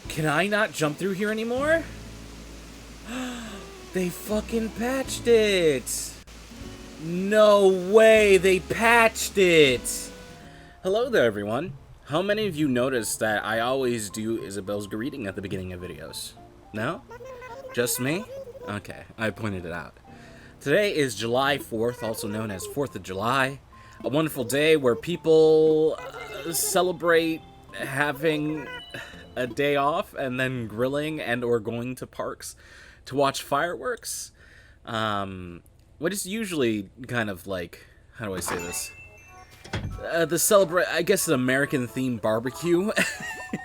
Can I not jump through here anymore? They fucking patched it! No way, they patched it! Hello there, everyone. How many of you noticed that I always do Isabel's greeting at the beginning of videos? No? Just me? Okay, I pointed it out. Today is July 4th, also known as 4th of July. A wonderful day where people celebrate having a day off and then grilling and or going to parks to watch fireworks. What is usually kind of like, how do I say this? I guess, an American-themed barbecue.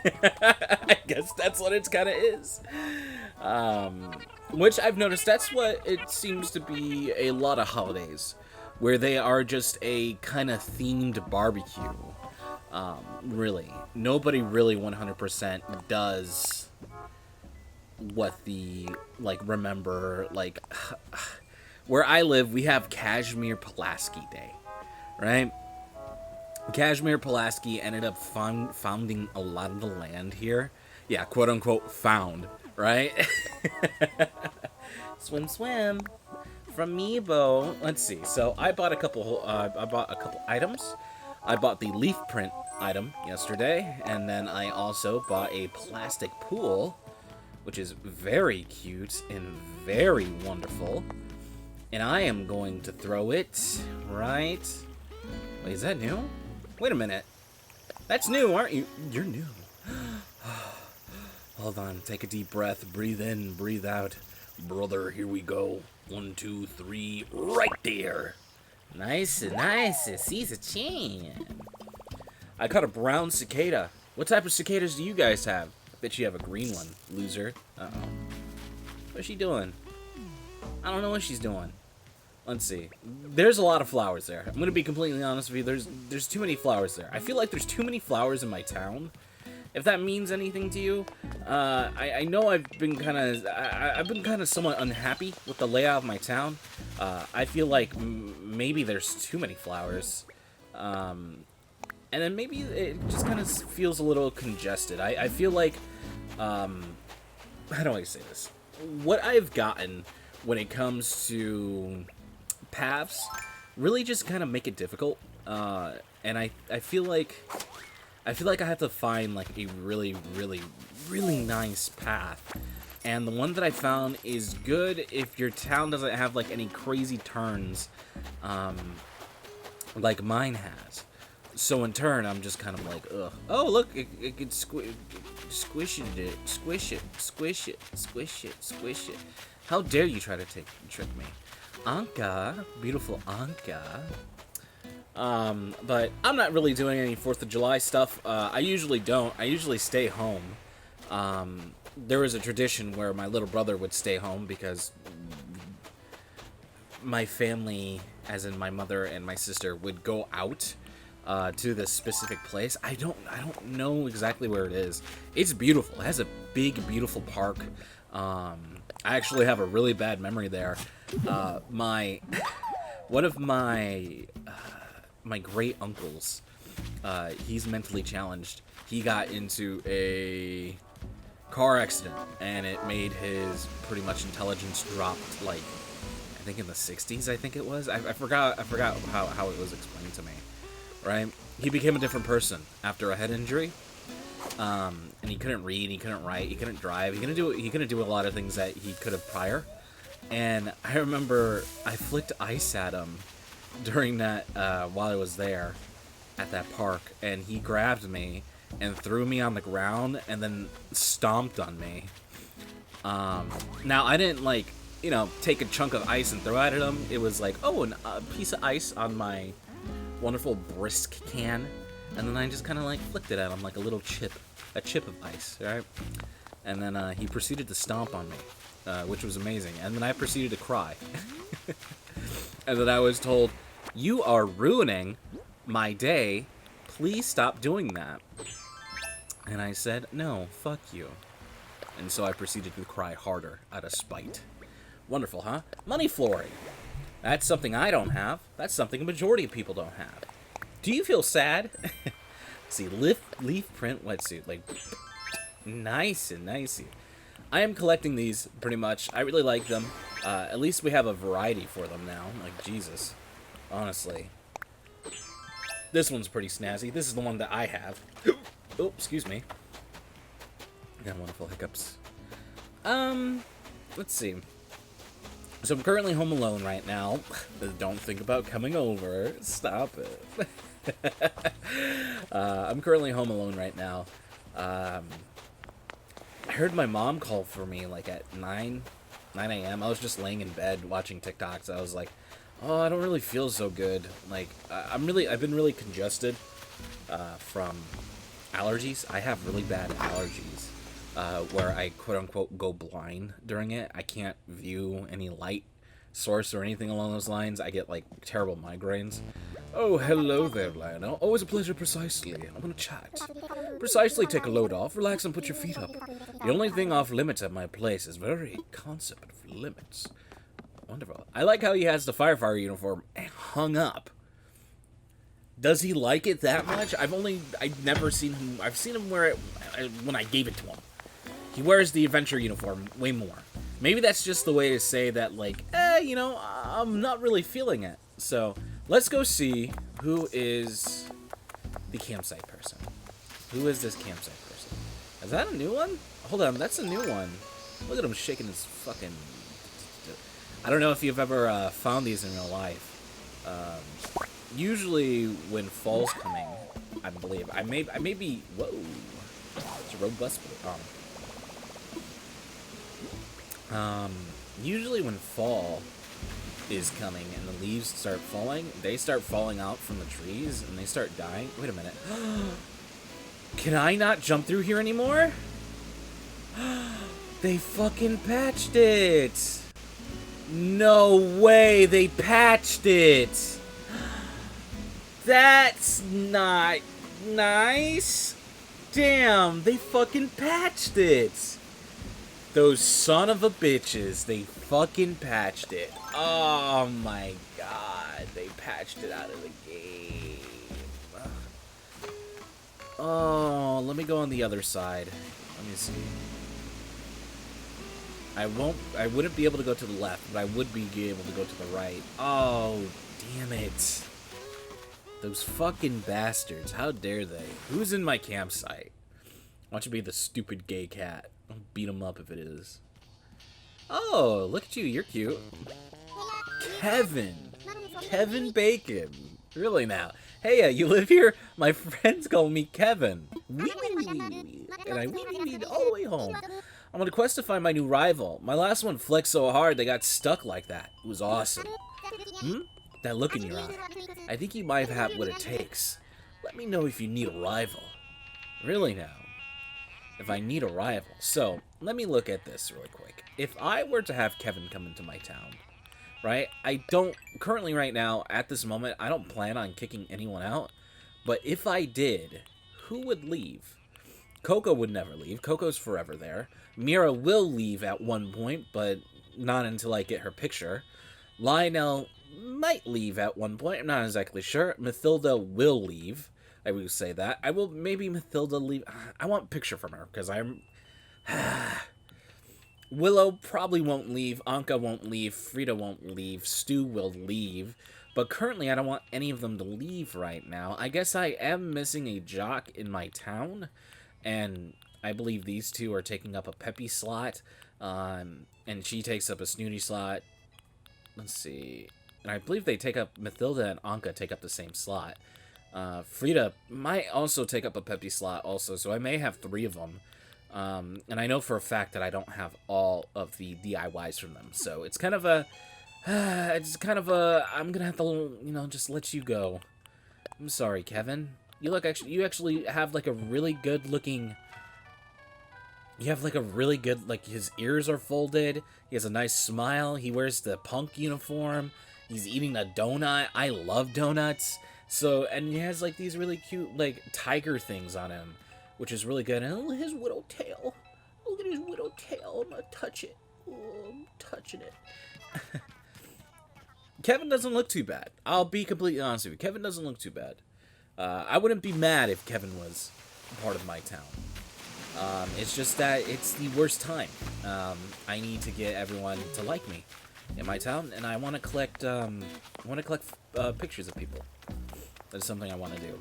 I guess that's what it kind of is. Which I've noticed, that's what it seems to be a lot of holidays, where they are just a kind of themed barbecue. Really. Nobody really 100% does what the, remember, where I live, we have Kashmir Pulaski Day, right? Kashmir Pulaski ended up founding a lot of the land here. Yeah, quote-unquote found, right? Swim, swim. From Meebo. Let's see. So I bought a couple items. I bought the leaf print item yesterday, and then I also bought a plastic pool, which is very cute and very wonderful. And I am going to throw it right. Wait, is that new? Wait a minute. That's new, aren't you? You're new. Hold on. Take a deep breath. Breathe in, breathe out. Brother, here we go. 1, 2, 3. Right there. Nice, nice. Seize a chin. I caught a brown cicada. What type of cicadas do you guys have? I bet you have a green one, loser. Uh-oh. What's she doing? I don't know what she's doing. Let's see. There's a lot of flowers there. I'm gonna be completely honest with you. There's too many flowers there. I feel like there's too many flowers in my town. If that means anything to you, I know I've been kind of somewhat unhappy with the layout of my town. I feel like maybe there's too many flowers, and then maybe it just kind of feels a little congested. I feel like, how do I say this? What I've gotten when it comes to paths really just kind of make it difficult, and I feel like I have to find like a really nice path, and the one that I found is good if your town doesn't have like any crazy turns like mine has. So in turn, I'm just kind of like, ugh. Oh, look, it could squish it. How dare you try to trick me? Anka, beautiful Anka. But I'm not really doing any 4th of July stuff. I usually don't. I usually stay home. There was a tradition where my little brother would stay home because my family, as in my mother and my sister, would go out to this specific place. I don't know exactly where it is. It's beautiful. It has a big, beautiful park. I actually have a really bad memory there. One of my great uncles, he's mentally challenged. He got into a car accident, and it made his pretty much intelligence drop, like, I think in the 60s, I think it was. I forgot how it was explained to me, right? He became a different person after a head injury, and he couldn't read, he couldn't write, he couldn't drive, he couldn't do a lot of things that he could have prior. And I remember I flicked ice at him during that, while I was there at that park, and he grabbed me and threw me on the ground and then stomped on me. Now I didn't take a chunk of ice and throw it at him. It was like, oh, a piece of ice on my wonderful brisk can, and then I just kind of flicked it at him like a chip of ice, right? And then he proceeded to stomp on me, which was amazing. And then I proceeded to cry. And then I was told, "You are ruining my day. Please stop doing that." And I said, "No, fuck you." And so I proceeded to cry harder out of spite. Wonderful, huh? Money flooring. That's something I don't have. That's something a majority of people don't have. Do you feel sad? See, leaf print wetsuit. Nice and nicey. I am collecting these pretty much. I really like them. At least we have a variety for them now. Like, Jesus. Honestly. This one's pretty snazzy. This is the one that I have. Oh, excuse me. Got wonderful hiccups. Let's see. So I'm currently home alone right now. Don't think about coming over. Stop it. I'm currently home alone right now. I heard my mom call for me like at 9 a.m. I was just laying in bed watching TikToks. I was like, oh, I don't really feel so good. Like, I've been really congested from allergies. I have really bad allergies where I quote unquote go blind during it. I can't view any light source or anything along those lines. I get like terrible migraines. Oh, hello there, Lionel. Always a pleasure, Precisely. I want to chat. Precisely, take a load off, relax, and put your feet up. The only thing off limits at my place is very concept of limits. Wonderful. I like how he has the firefighter uniform hung up. Does he like it that much? I've never seen him. I've seen him wear it when I gave it to him. He wears the adventure uniform way more. Maybe that's just the way to say that, like, you know, I'm not really feeling it. So, let's go see who is the campsite person. Who is this campsite person? Is that a new one? Hold on, that's a new one. Look at him shaking his fucking... I don't know if you've ever found these in real life. Usually when fall's coming, I believe. I may be... Whoa. It's a robust... Usually when fall is coming and the leaves start falling, they start falling out from the trees and they start dying. Wait a minute. Can I not jump through here anymore? They fucking patched it. No way, they patched it. That's not nice. Damn, they fucking patched it. Those son of a bitches, they fucking patched it. Oh my god, they patched it out of the game. Oh, let me go on the other side. Let me see. I wouldn't be able to go to the left, but I would be able to go to the right. Oh, damn it. Those fucking bastards, how dare they? Who's in my campsite? Why don't you be the stupid gay cat? I'll beat him up if it is. Oh, look at you, you're cute. Kevin. Kevin Bacon. Really now? Hey, you live here? My friends call me Kevin. Wee wee wee wee. And I wee wee wee all the way home. I'm on a quest to find my new rival. My last one flexed so hard they got stuck like that. It was awesome. That look in your eye. I think you might have what it takes. Let me know if you need a rival. Really now? If I need a rival. So, let me look at this really quick. If I were to have Kevin come into my town, right? I don't, currently right now, at this moment, I don't plan on kicking anyone out. But if I did, who would leave? Coco would never leave. Coco's forever there. Mira will leave at one point, but not until I get her picture. Lionel might leave at one point. I'm not exactly sure. Mathilda will leave. I will say that. I will maybe Mathilda leave. I want a picture from her because I'm... Willow probably won't leave. Anka won't leave. Frida won't leave. Stu will leave. But currently I don't want any of them to leave right now. I guess I am missing a jock in my town. And I believe these two are taking up a Peppy slot. And she takes up a Snooty slot. Let's see. And I believe they take up... Mathilda and Anka take up the same slot. Frida might also take up a Peppy slot also. So I may have 3 of them. And I know for a fact that I don't have all of the DIYs from them. So it's kind of a... I'm gonna have to, you know, just let you go. I'm sorry, Kevin. You actually have like a really good looking... You have like a really good, like his ears are folded. He has a nice smile. He wears the punk uniform. He's eating a donut. I love donuts. So, and he has like these really cute like tiger things on him, which is really good. And look at his widow tail. Look at his widow tail. I'm gonna touch it. Oh, I'm touching it. Kevin doesn't look too bad. I'll be completely honest with you. Kevin doesn't look too bad. I wouldn't be mad if Kevin was part of my town. It's just that it's the worst time. I need to get everyone to like me in my town, and I want to collect pictures of people. That's something I want to do.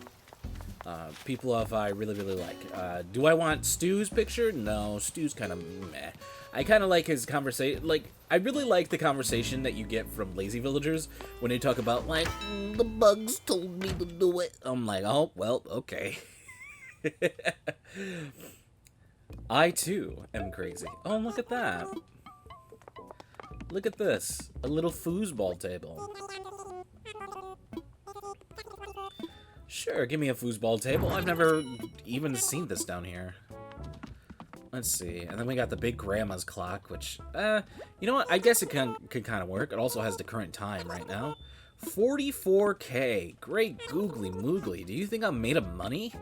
People I really, really like. Do I want Stu's picture? No, Stu's kind of meh. I kind of like his conversation. Like, I really like the conversation that you get from lazy villagers when they talk about, like, the bugs told me to do it. I'm like, oh, well, okay. I, too, am crazy. Oh, look at that. Look at this. A little foosball table. Sure, give me a foosball table. I've never even seen this down here. Let's see. And then we got the big grandma's clock, which, you know what? I guess it could kind of work. It also has the current time right now. 44K. Great googly moogly. Do you think I'm made of money?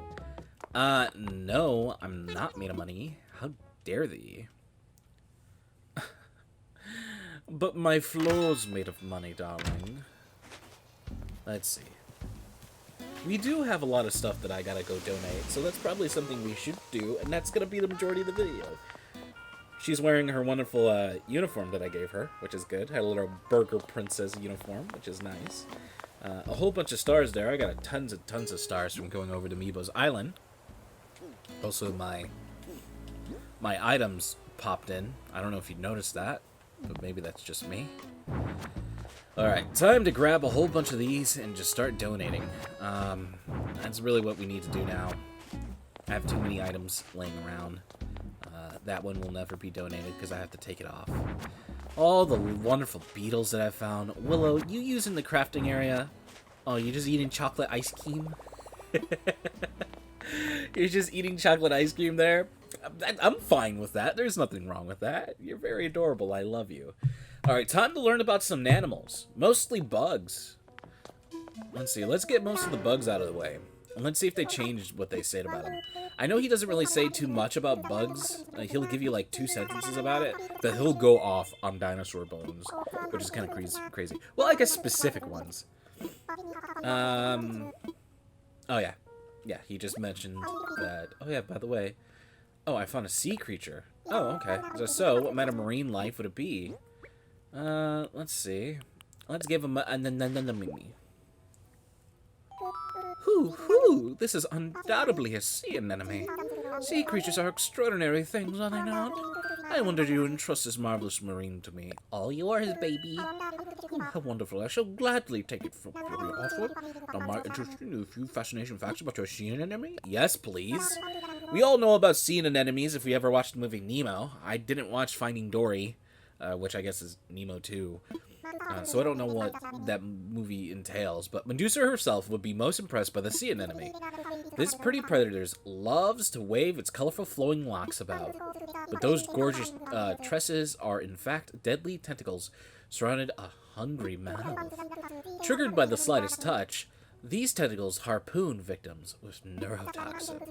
No, I'm not made of money. How dare thee? But my floor's made of money, darling. Let's see. We do have a lot of stuff that I gotta go donate, so that's probably something we should do, and that's gonna be the majority of the video. She's wearing her wonderful uniform that I gave her, which is good. Had a little burger princess uniform, which is nice. A whole bunch of stars there. I got tons of stars from going over to Meebo's Island. Also, my items popped in. I don't know if you noticed that, but maybe that's just me. Alright, time to grab a whole bunch of these and just start donating. That's really what we need to do now. I have too many items laying around. That one will never be donated because I have to take it off. All the wonderful beetles that I found. Willow, you using the crafting area? Oh, you're just eating chocolate ice cream? You're just eating chocolate ice cream there? I'm fine with that. There's nothing wrong with that. You're very adorable. I love you. Alright, time to learn about some animals. Mostly bugs. Let's see. Let's get most of the bugs out of the way. And let's see if they changed what they said about them. I know he doesn't really say too much about bugs. He'll give you like 2 sentences about it. But he'll go off on dinosaur bones. Which is kind of crazy. Well, I guess specific ones. Oh, yeah. Yeah, he just mentioned that. Oh, yeah, by the way. Oh, I found a sea creature. Oh, okay. So, what kind of marine life would it be? Let's see. Let's give him a mimi. Hoo! This is undoubtedly a sea anemone. Sea creatures are extraordinary things, are they not? I wonder you entrust this marvelous marine to me. All yours, baby. Oh, how wonderful. I shall gladly take it from your offer. Now, am I interested in a few fascination facts about your sea anemone? Yes, please. We all know about sea anemones if we ever watched the movie Nemo. I didn't watch Finding Dory, which I guess is Nemo 2. So I don't know what that movie entails, but Medusa herself would be most impressed by the sea anemone. This pretty predator loves to wave its colorful flowing locks about, but those gorgeous tresses are in fact deadly tentacles surrounding a hungry mouth. Triggered by the slightest touch, these tentacles harpoon victims with neurotoxin.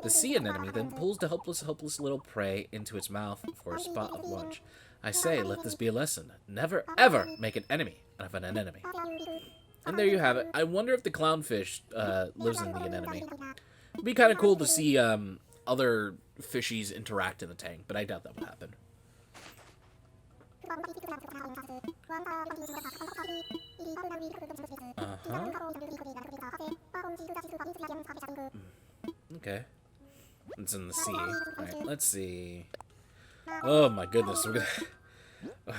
The sea anemone then pulls the helpless little prey into its mouth for a spot of lunch. I say, let this be a lesson. Never, ever make an enemy out of an anemone. And there you have it. I wonder if the clownfish lives in the anemone. It'd be kind of cool to see other fishies interact in the tank, but I doubt that would happen. Okay. It's in the sea. Alright, let's see. Oh my goodness. We're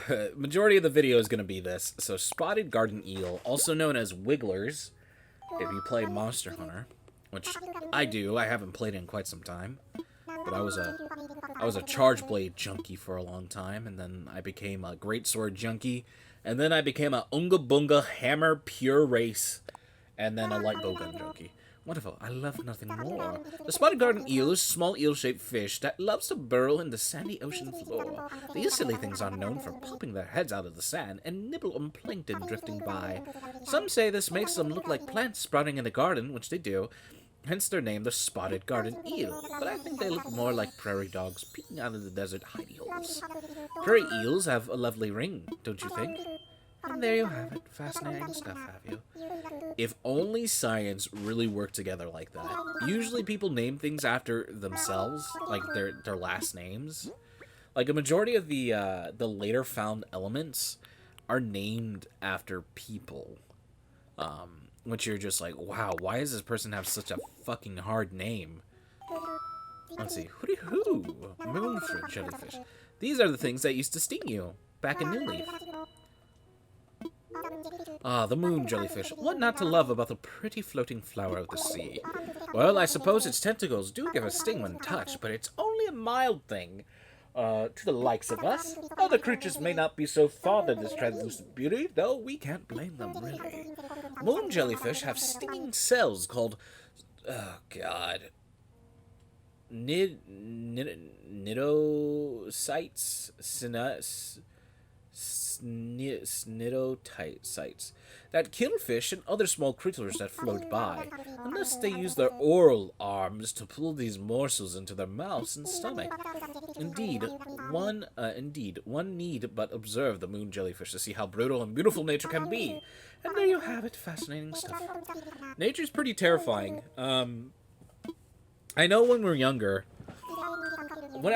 gonna... Majority of the video is going to be this. So, spotted garden eel, also known as wigglers, if you play Monster Hunter, which I do. I haven't played in quite some time. But I was a charge blade junkie for a long time, and then I became a great sword junkie, and then I became a Unga Bunga hammer pure race, and then a light bow gun junkie. Wonderful. I love nothing more. The spotted garden eel is a small eel-shaped fish that loves to burrow in the sandy ocean floor. These silly things are known for popping their heads out of the sand and nibble on plankton drifting by. Some say this makes them look like plants sprouting in the garden, which they do, hence their name, the spotted garden eel. But I think they look more like prairie dogs peeking out of the desert hidey holes. Prairie eels have a lovely ring, don't you think? And there you have it. Fascinating stuff, have you? If only science really worked together like that. Usually people name things after themselves, like their last names. Like a majority of the later found elements are named after people. Which you're just like, wow, why does this person have such a fucking hard name? Let's see. Hooty hoo! Moonfruit jellyfish. These are the things that used to sting you back in New Leaf. Ah, the moon jellyfish. What not to love about the pretty floating flower of the sea? Well, I suppose its tentacles do give a sting when touched, but it's only a mild thing. To the likes of us, other creatures may not be so fond of this translucent beauty, though we can't blame them, really. Moon jellyfish have stinging cells called... Oh, God. Cnidocytes? Cnidocytes that kill fish and other small creatures that float by, unless they use their oral arms to pull these morsels into their mouths and stomach. Indeed, one need but observe the moon jellyfish to see how brutal and beautiful nature can be. And there you have it, fascinating stuff. Nature's pretty terrifying. I know when I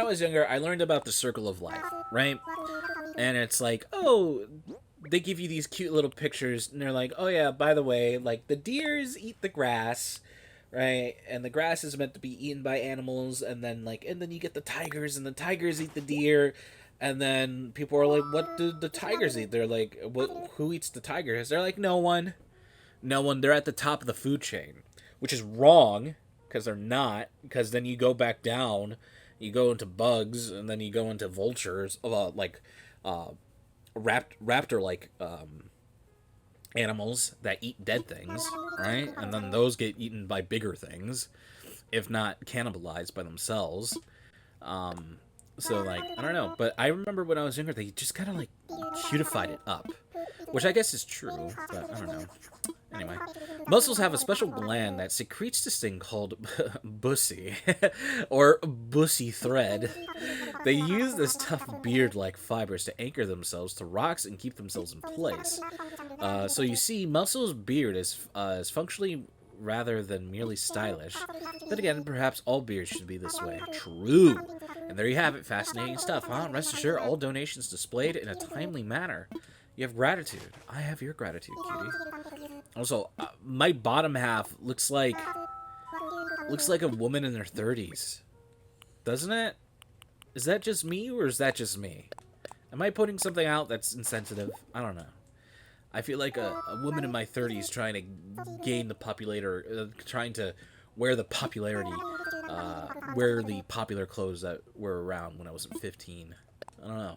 was younger, I learned about the circle of life, right? And it's like, oh, they give you these cute little pictures, and they're like, oh yeah, by the way, like, the deers eat the grass, right? And the grass is meant to be eaten by animals, and then you get the tigers, and the tigers eat the deer, and then people are like, what do the tigers eat? They're like, who eats the tigers? They're like, no one. No one. They're at the top of the food chain, which is wrong, because they're not, because then you go back down, you go into bugs, and then you go into vultures, raptor-like animals that eat dead things, right? And then those get eaten by bigger things, if not cannibalized by themselves. So, like, I don't know. But I remember when I was younger, they just kind of, like, cutified it up. Which I guess is true, but I don't know. Anyway. Mussels have a special gland that secretes this thing called bussy, or bussy thread. They use this tough beard-like fibers to anchor themselves to rocks and keep themselves in place. So you see, Mussel's beard is functionally rather than merely stylish. But again, perhaps all beards should be this way. True! And there you have it, fascinating stuff, huh? Rest assured, all donations displayed in a timely manner. You have gratitude. I have your gratitude, cutie. Also, my bottom half looks like a woman in their 30s. Doesn't it? Is that just me, or is that just me? Am I putting something out that's insensitive? I don't know. I feel like a woman in my 30s trying to gain the trying to wear the popularity, wear the popular clothes that were around when I was 15. I don't know.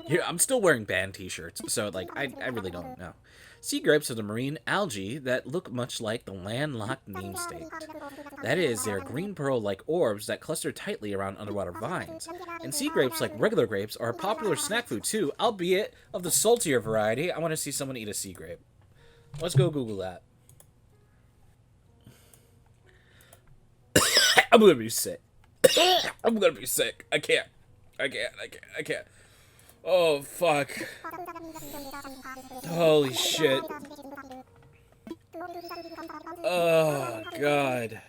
Here, I'm still wearing band t-shirts, so, like, I really don't know. Sea grapes are the marine algae that look much like the landlocked namesake. That is, they are green pearl-like orbs that cluster tightly around underwater vines. And sea grapes, like regular grapes, are a popular snack food too, albeit of the saltier variety. I want to see someone eat a sea grape. Let's go Google that. I'm gonna be sick. I'm gonna be sick. I can't. Oh, fuck. Holy shit. Oh, God.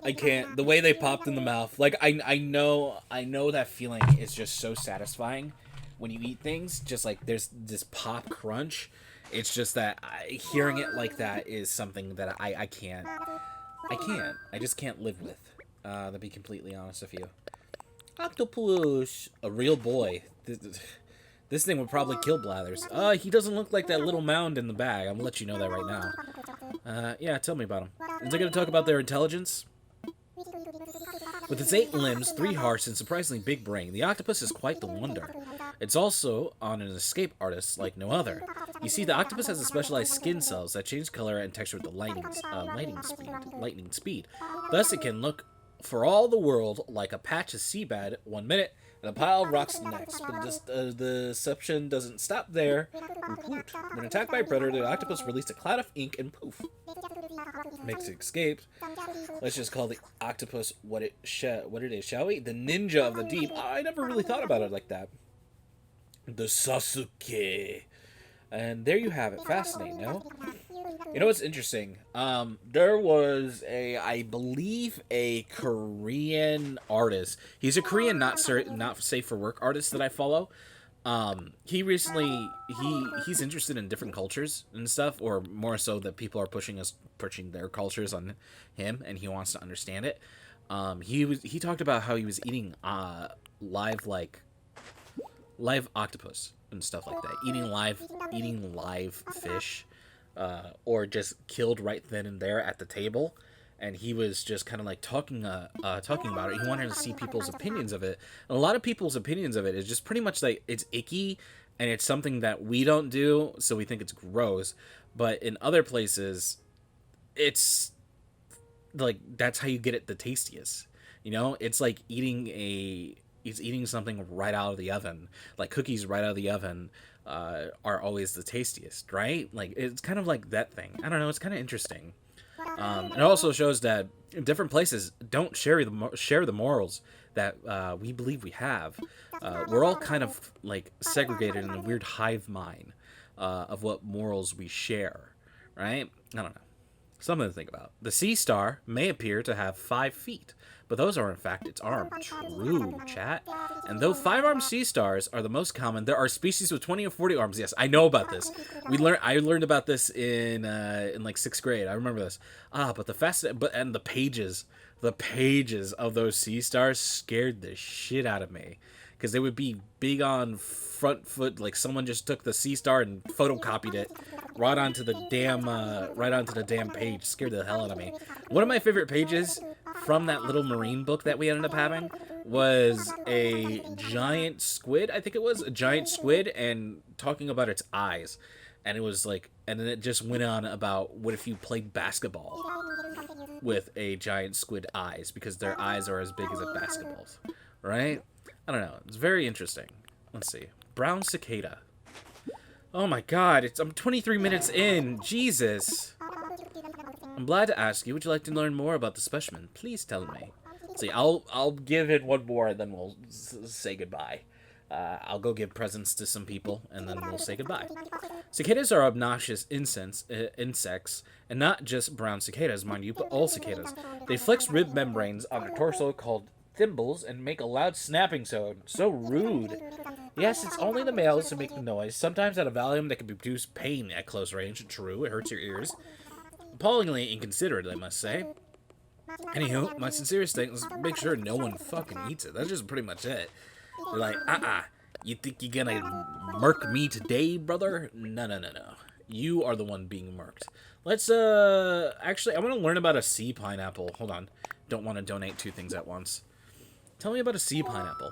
I can't. The way they popped in the mouth. Like, I know that feeling is just so satisfying when you eat things. Just like, there's this pop crunch. It's just that hearing it like that is something that I can't. I just can't live with. To be completely honest with you. Octopus, a real boy. This thing would probably kill Blathers. He doesn't look like that little mound in the bag. I'm gonna let you know that right now. Yeah, tell me about him. Is it gonna talk about their intelligence? With its 8 limbs, 3 hearts, and surprisingly big brain, the octopus is quite the wonder. It's also on an escape artist like no other. You see, the octopus has a specialized skin cells that change color and texture with the lightning speed. Thus, it can look for all the world like a patch of seabed 1 minute and a pile of rocks the next. But the deception doesn't stop there. When attacked by a predator, the octopus released a cloud of ink and poof. Makes it escape. Let's just call the octopus what it is, shall we? The ninja of the deep. I never really thought about it like that. The Sasuke. And there you have it. Fascinating, no? You know what's interesting? There was I believe, a Korean artist. He's a Korean, not safe for work artist that I follow. He recently he's interested in different cultures and stuff, or more so that people are pushing their cultures on him, and he wants to understand it. He talked about how he was eating live live octopus and stuff like that, eating live fish, or just killed right then and there at the table. And he was just kind of like talking about it. He wanted to see people's opinions of it. And a lot of people's opinions of it is just pretty much like it's icky, and it's something that we don't do, so we think it's gross. But in other places, it's like that's how you get it the tastiest. You know, it's like eating something right out of the oven. Like cookies right out of the oven are always the tastiest, right? Like it's kind of like that thing. I don't know. It's kind of interesting. It also shows that different places don't share the morals that we believe we have. We're all kind of like segregated in a weird hive mind of what morals we share, right? I don't know. Something to think about. The sea star may appear to have 5 feet, but those are in fact its arm. True, chat. And though 5-armed sea stars are the most common, there are species with 20 or 40 arms. Yes, I know about this. I learned about this in like 6th grade. I remember this. But the pages of those sea stars scared the shit out of me, because they would be big on front foot, like someone just took the sea star and photocopied it right onto the damn page. Scared the hell out of me. One of my favorite pages from that little marine book that we ended up having was a giant squid. I think it was a giant squid, and talking about its eyes. And it was like, and then it just went on about what if you played basketball with a giant squid eyes, because their eyes are as big as a basketball's, right? I don't know. It's very interesting. Let's see. Brown cicada. Oh my god, I'm 23 minutes in. Jesus. I'm glad to ask you, would you like to learn more about the specimen? Please tell me. Let's see, I'll give it one more, and then we'll say goodbye. I'll go give presents to some people, and then we'll say goodbye. Cicadas are obnoxious insects, and not just brown cicadas, mind you, but all cicadas. They flex rib membranes on their torso called thimbles and make a loud snapping sound. So rude. Yes, it's only the males who make the noise, sometimes at a volume that can produce pain at close range. True, it hurts your ears. Appallingly inconsiderate, I must say. Anywho, my sincerest thanks. Make sure no one fucking eats it. That's just pretty much it. They're like, you think you're gonna murk me today, brother? No. You are the one being murked. Let's, actually, I want to learn about a sea pineapple. Hold on. Don't want to donate 2 things at once. Tell me about a sea pineapple.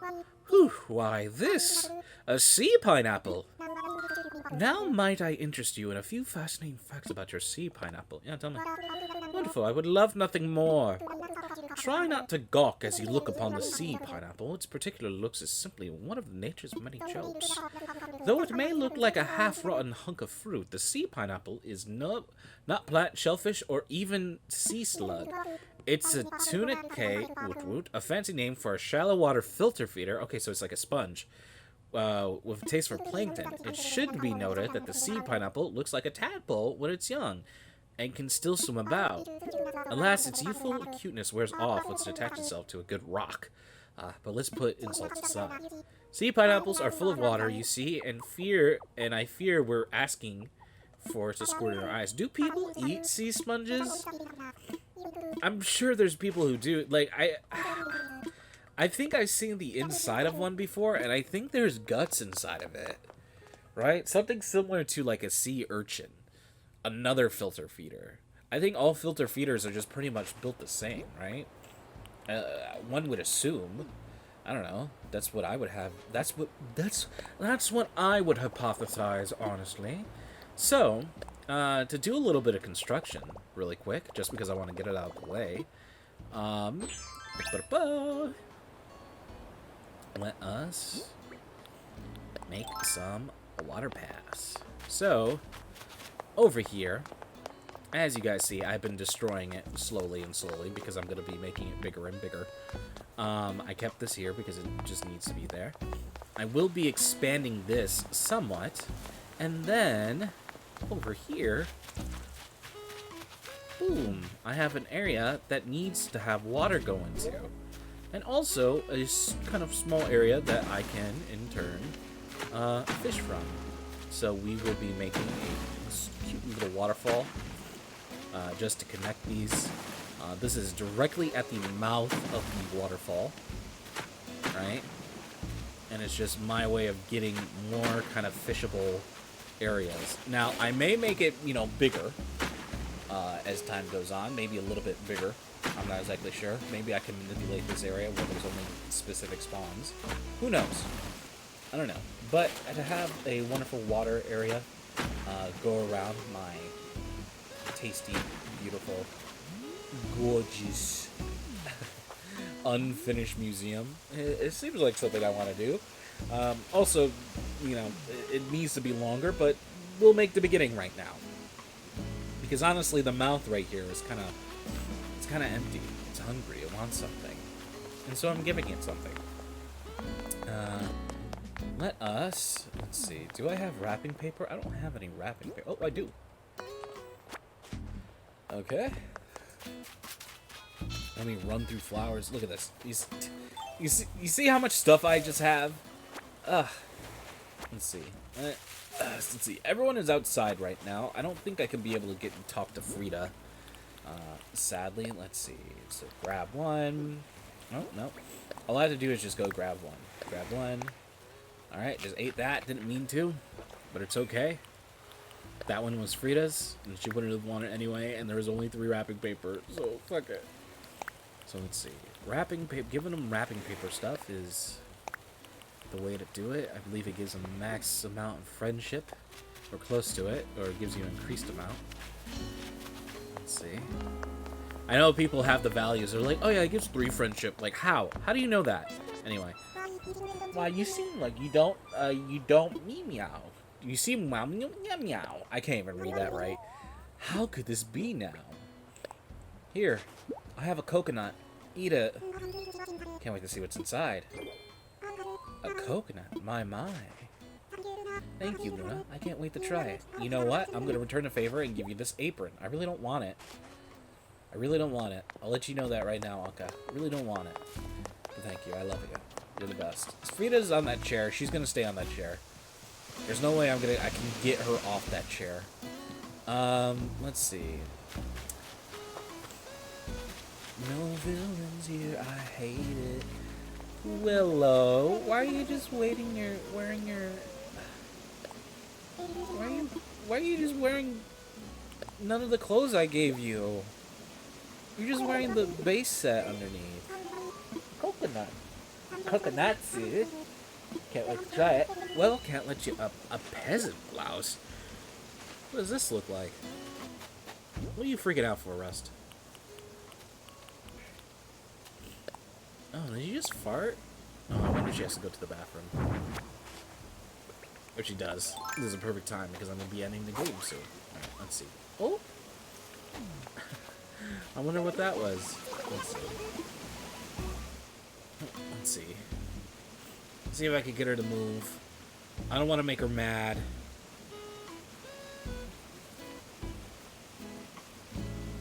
Whew, why this? A sea pineapple. Now might I interest you in a few fascinating facts about your sea pineapple. Yeah, tell me. Wonderful, I would love nothing more. Try not to gawk as you look upon the sea pineapple. Its particular looks is simply one of nature's many jokes. Though it may look like a half-rotten hunk of fruit, the sea pineapple is not plant, shellfish, or even sea slug. It's a tunicae, a fancy name for a shallow water filter feeder. Okay, so it's like a sponge. With a taste for plankton. It should be noted that the sea pineapple looks like a tadpole when it's young, and can still swim about. Alas, its youthful cuteness wears off once it attaches itself to a good rock. But let's put insults aside. Sea pineapples are full of water, you see, and I fear we're asking for it to squirt in our eyes. Do people eat sea sponges? I'm sure there's people who do. Like, I think I've seen the inside of one before, and I think there's guts inside of it. Right? Something similar to, like, a sea urchin. Another filter feeder. I think all filter feeders are just pretty much built the same, right? One would assume. I don't know. That's what I would have. That's what I would hypothesize, honestly. So, to do a little bit of construction really quick, just because I want to get it out of the way. Let us make some water paths. So, over here, as you guys see, I've been destroying it slowly and slowly because I'm going to be making it bigger and bigger. I kept this here because it just needs to be there. I will be expanding this somewhat. And then, over here, boom, I have an area that needs to have water go into. And also, a kind of small area that I can, in turn, fish from. So we will be making a cute little waterfall just to connect these. This is directly at the mouth of the waterfall, right? And it's just my way of getting more kind of fishable areas. Now, I may make it, you know, bigger as time goes on, maybe a little bit bigger. I'm not exactly sure. Maybe I can manipulate this area where there's only specific spawns. Who knows? I don't know. But to have a wonderful water area go around my tasty, beautiful, gorgeous, unfinished museum, it seems like something I want to do. Also, you know, it needs to be longer, but we'll make the beginning right now. Because honestly, the mouth right here is kind of empty. It's hungry. It wants something. And so I'm giving it something. Let's see. Do I have wrapping paper? I don't have any wrapping paper. Oh, I do. Okay. Let me run through flowers. Look at this. You see how much stuff I just have? Let's see. Let's see. Everyone is outside right now. I don't think I can be able to get and talk to Frida. Sadly. Let's see. So grab one. Oh, no. All I have to do is just go grab one. Grab one. Alright, just ate that. Didn't mean to, but it's okay. That one was Frida's, and she wouldn't have wanted it anyway, and there was only 3 wrapping paper, so fuck it. So let's see. Wrapping paper, giving them wrapping paper stuff is the way to do it. I believe it gives them max amount of friendship, or close to it, or it gives you an increased amount. Let's see. I know people have the values. They're like, oh yeah, it gives 3 friendship. Like, how? How do you know that? Anyway. Well, you seem like you don't meow. You seem meow meow. I can't even read that right. How could this be now? Here, I have a coconut. Eat it. Can't wait to see what's inside. A coconut? My. Thank you, Luna. I can't wait to try it. You know what? I'm going to return a favor and give you this apron. I really don't want it. I really don't want it. I'll let you know that right now, Alka. I really don't want it. But thank you. I love you. You're the best. Frida's on that chair. She's going to stay on that chair. There's no way I can get her off that chair. Let's see. No villains here. I hate it. Willow, why are you just wearing your... Why are you just wearing none of the clothes I gave you? You're just wearing the base set underneath. Coconut. Coconutsu. Can't wait to try it. Well, can't let you up. A peasant blouse? What does this look like? What are you freaking out for, Rust? Oh, did you just fart? Oh, I wonder if she has to go to the bathroom. Or she does. This is a perfect time because I'm going to be ending the game soon. Alright, let's see. Oh! I wonder what that was. Let's see. Let's see. Let's see if I can get her to move. I don't want to make her mad.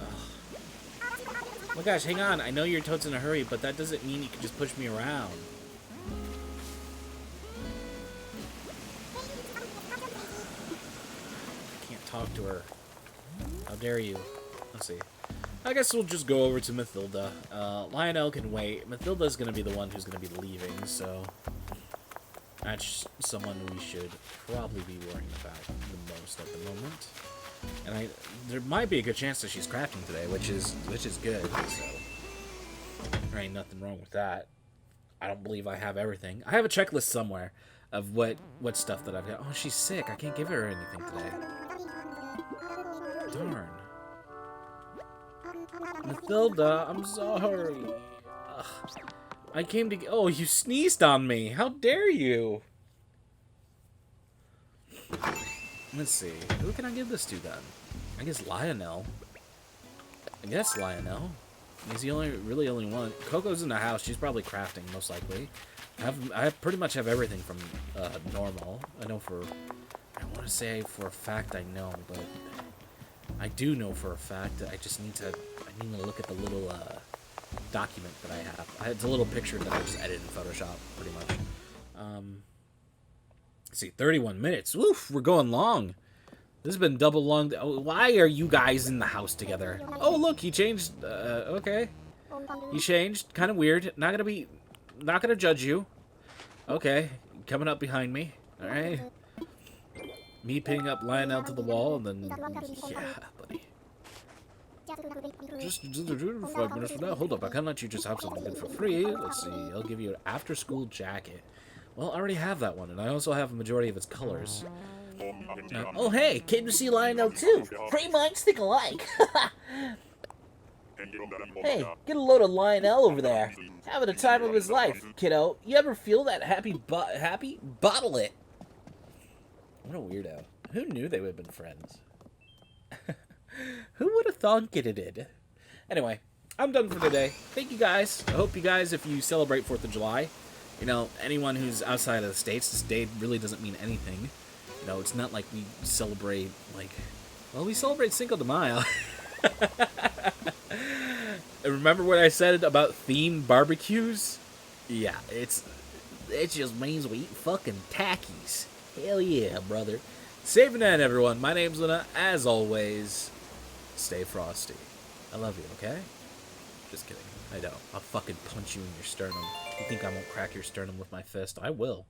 Ugh. Oh my gosh, hang on. I know you're totes in a hurry, but that doesn't mean you can just push me around. I can't talk to her. How dare you? Let's see. I guess we'll just go over to Mathilda. Lionel can wait. Mathilda's going to be the one who's going to be leaving, so that's someone we should probably be worrying about the most at the moment. And there might be a good chance that she's crafting today, which is good. So there ain't nothing wrong with that. I don't believe I have everything. I have a checklist somewhere of what stuff that I've got. Oh, she's sick. I can't give her anything today. Darn. Mathilda, I'm sorry. Ugh. I came to... Oh, you sneezed on me. How dare you? Let's see. Who can I give this to, then? I guess Lionel. I guess Lionel. He's the only one. Coco's in the house. She's probably crafting, most likely. I pretty much have everything from normal. I want to say for a fact I know, but I do know for a fact that I need to look at the little document that I have. It's a little picture that I just edited in Photoshop, pretty much. Let's see, 31 minutes. Woof, we're going long. This has been double long. Why are you guys in the house together? Oh, look, he changed. Okay. He changed. Kind of weird. Not gonna judge you. Okay. Coming up behind me. All right. Me pinning up Lionel to the wall, and then... Yeah, buddy. Just 5 minutes from now. Hold up, I can't let you just have something good for free. Let's see. I'll give you an after-school jacket. Well, I already have that one, and I also have a majority of its colors. Oh, hey, came to see Lionel too. Pretty much think alike. Hey, get a load of Lionel over there. Having the time of his life, kiddo. You ever feel that happy? Bottle it. What a weirdo. Who knew they would have been friends? Who would have thought it did? Anyway, I'm done for today. Thank you guys. I hope you guys, if you celebrate 4th of July, you know, anyone who's outside of the States, this day really doesn't mean anything. You know, it's not like we celebrate, like, well, we celebrate Cinco de Mayo. Remember what I said about themed barbecues? Yeah, it just means we eat fucking tackies. Hell yeah, brother. Saving that, everyone. My name's Luna. As always, stay frosty. I love you, okay? Just kidding. I know. I'll fucking punch you in your sternum. You think I won't crack your sternum with my fist? I will.